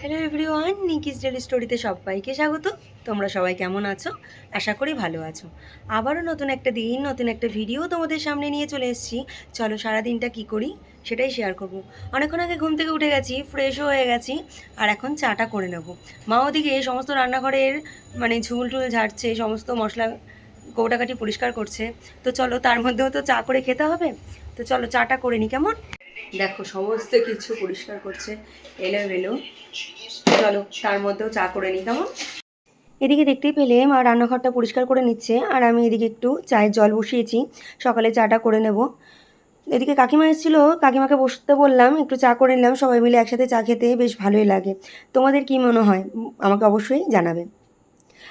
Hello everyone, নিকিস daily স্টোরিতে সবাইকে স্বাগত। তোমরা সবাই কেমন আছো? আশা করি ভালো আছো। আবারও নতুন একটা দিন, নতুন একটা ভিডিও তোমাদের সামনে নিয়ে চলে এসেছি। চলো সারাদিনটা কি করি সেটাই শেয়ার করব। অনেকক্ষণ আগে ঘুম থেকে উঠে গেছি, ফ্রেশও হয়ে গেছি, আর এখন চাটা করে নেব। মা ওদিকে সমস্ত রান্নাঘরের ঝুল টুল ঝাড়ছে, সমস্ত মশলা কৌটাকাটি পরিষ্কার করছে। তো চলো তার মধ্যেও তো চা করে খেতে হবে, তো চলো চাটা করে নিই। কেমন দেখো সমস্ত কিছু পরিষ্কার করছে এলো। চলো তার মধ্যেও চা করে নিই। কেমন এদিকে দেখতেই পেলে মা রান্নাঘরটা পরিষ্কার করে নিচ্ছে, আর আমি এদিকে একটু চায়ের জল বসিয়েছি, সকালে চাটা করে নেব। এদিকে কাকিমা এসেছিলো, কাকিমাকে বসতে বললাম, একটু চা করে নিলাম। সবাই মিলে একসাথে চা খেতে বেশ ভালোই লাগে। তোমাদের কি মনে হয় আমাকে অবশ্যই জানাবে।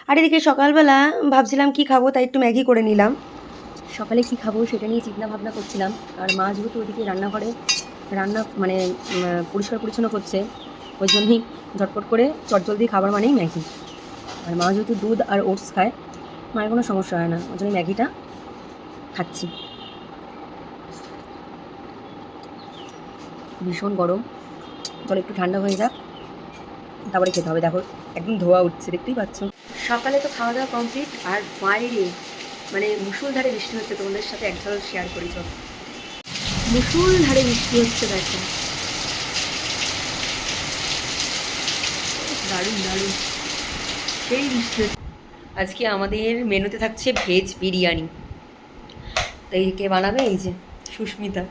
আর এদিকে সকালবেলা ভাবছিলাম কি খাবো, তাই একটু ম্যাগি করে নিলাম। সকালে কি খাবো সেটা নিয়ে চিন্তা ভাবনা করছিলাম, আর মা যেহেতু ওইদিকে রান্নাঘরে পরিষ্কার পরিচ্ছন্ন করছে, ওই জন্যই ঝটপট করে চটজলদি খাবার মানেই ম্যাগি। আর মা যেহেতু দুধ আর ওটস খায়, মায়ের কোনো সমস্যা হয় না, ওই জন্য ম্যাগিটা খাচ্ছি। ভীষণ গরম, চলো একটু ঠান্ডা হয়ে যাক তারপরে খেতে হবে। দেখো একদম ধোয়া উঠছে, দেখতেই পাচ্ছ। সকালে তো খাওয়া দাওয়া কমপ্লিট, আর বাইরে মুষলধারে বৃষ্টি হচ্ছে। তোমাদের সাথে এক ঝলক শেয়ার করি। চলো, মুষলধারে বৃষ্টি হচ্ছে, দেখো দারুণ দারুণ সেই বৃষ্টি। আজকে আমাদের মেনুতে থাকছে ভেজ বিরিয়ানি। তো কে বানাবে? এই যে সুস্মিতা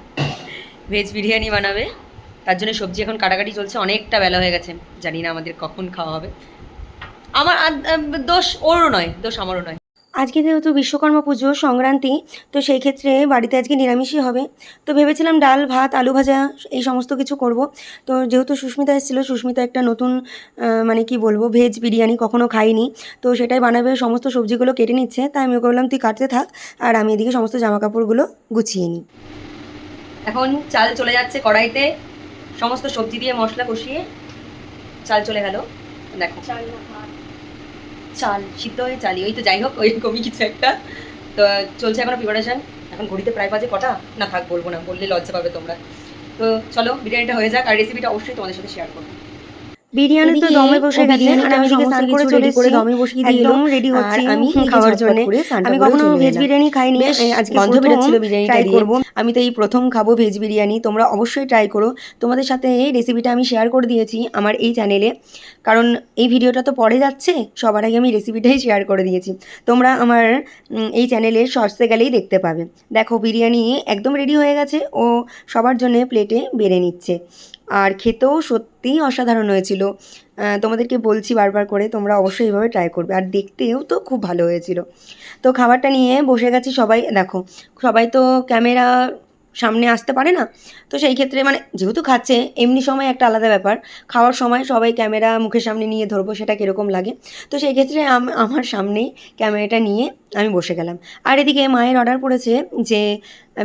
ভেজ বিরিয়ানি বানাবে। তার জন্য সবজি এখন কাটাকাটি চলছে, অনেকটা বেলা হয়ে গেছে, জানি না আমাদের কখন খাওয়া হবে। আমার দোষ ওরও নয়, দোষ আমারও নয়। আজকে যেহেতু বিশ্বকর্মা পুজো সংক্রান্তি, তো সেই ক্ষেত্রে বাড়িতে আজকে নিরামিষই হবে। তো ভেবেছিলাম ডাল ভাত আলু ভাজা এই সমস্ত কিছু করব। তো যেহেতু সুস্মিতা এসেছিলো, সুস্মিতা একটা নতুন কি বলবো, ভেজ বিরিয়ানি কখনো খাইনি, তো সেটাই বানাবে। সমস্ত সবজিগুলো কেটে নিচ্ছে, তাই আমি ওকে বললাম তুই কাটতে থাক, আর আমি এদিকে সমস্ত জামা কাপড়গুলো গুছিয়ে নিই। এখন চাল চলে যাচ্ছে কড়াইতে, সমস্ত সবজি দিয়ে মশলা কষিয়ে চাল চলে গেল। দেখো চাল সিদ্ধ হয়ে চালি, ওই তো যাই হোক ওইরকমই কিছু একটা। তো চলছে এখনো প্রিপারেশন। এখন ঘড়িতে প্রায় বাজে কটা, না থাক বলবো না, বললে লজ্জা পাবে তোমরা। তো চলো বিরিয়ানিটা হয়ে যাক, আর রেসিপিটা অবশ্যই তোমাদের সাথে শেয়ার করবো। বিরিয়ানি তো দমে বসে গেছে, আর আমি এদিকে স্নান করে চলে এসেছি, দমে বসিয়ে দিয়ে একদম রেডি হচ্ছি আমি খাওয়ার জন্য। আমি কখনো ভেজ বিরিয়ানি খাইনি, আজকে গন্ধ বেরোচ্ছিল বিরিয়ানিটা দিয়ে। আমি তো এই প্রথম খাবো ভেজ বিরিয়ানি, তোমরা অবশ্যই ট্রাই করো। তোমাদের সাথে এই রেসিপিটা আমি শেয়ার করে দিয়েছি আমার এই চ্যানেলে, কারণ এই ভিডিওটা তো পরে যাচ্ছে, সবার আগে আমি রেসিপিটাই শেয়ার করে দিয়েছি। তোমরা আমার এই চ্যানেলে শর্টসে গেলেই দেখতে পাবে। দেখো বিরিয়ানি একদম রেডি হয়ে গেছে, ও সবার জন্য প্লেটে বেড়ে নিচ্ছে, আর খেতেও সত্যিই অসাধারণ হয়েছিল। তোমাদেরকে বলছি বারবার করে, তোমরা অবশ্যই এইভাবে ট্রাই করবে, আর দেখতেও তো খুব ভালো হয়েছিল। তো খাবারটা নিয়ে বসে গেছি সবাই। দেখো সবাই তো ক্যামেরা সামনে আসতে পারে না, তো সেই ক্ষেত্রে যেহেতু খাচ্ছে, এমনি সময় একটা আলাদা ব্যাপার, খাওয়ার সময় সবাই ক্যামেরা মুখের সামনে নিয়ে ধরবো, সেটা কীরকম লাগে। তো সেই ক্ষেত্রে আমার সামনেই ক্যামেরাটা নিয়ে আমি বসে গেলাম। আর এদিকে মায়ের অর্ডার পড়েছে যে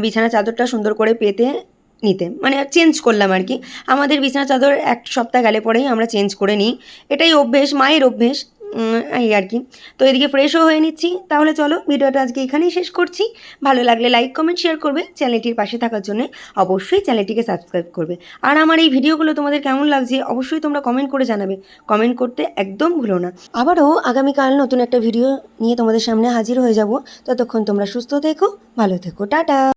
বিছানা চাদরটা সুন্দর করে পেতে নিতে, চেঞ্জ করলাম আর কি। আমাদের বিছানা চাদর এক সপ্তাহ গেলে পরেই আমরা চেঞ্জ করে নিই, এটাই অভ্যেস, মায়ের অভ্যেস, এই আর কি। তো এদিকে ফ্রেশও হয়ে নিচ্ছি। তাহলে চলো ভিডিওটা আজকে এখানেই শেষ করছি। ভালো লাগলে লাইক কমেন্ট শেয়ার করবে, চ্যানেলটির পাশে থাকার জন্য অবশ্যই চ্যানেলটিকে সাবস্ক্রাইব করবে। আর আমার এই ভিডিওগুলো তোমাদের কেমন লাগছে অবশ্যই তোমরা কমেন্ট করে জানাবে, কমেন্ট করতে একদম ভুলো না। আবারও আগামীকাল নতুন একটা ভিডিও নিয়ে তোমাদের সামনে হাজির হয়ে যাব। ততক্ষণ তোমরা সুস্থ থেকো, ভালো থেকো, টাটা।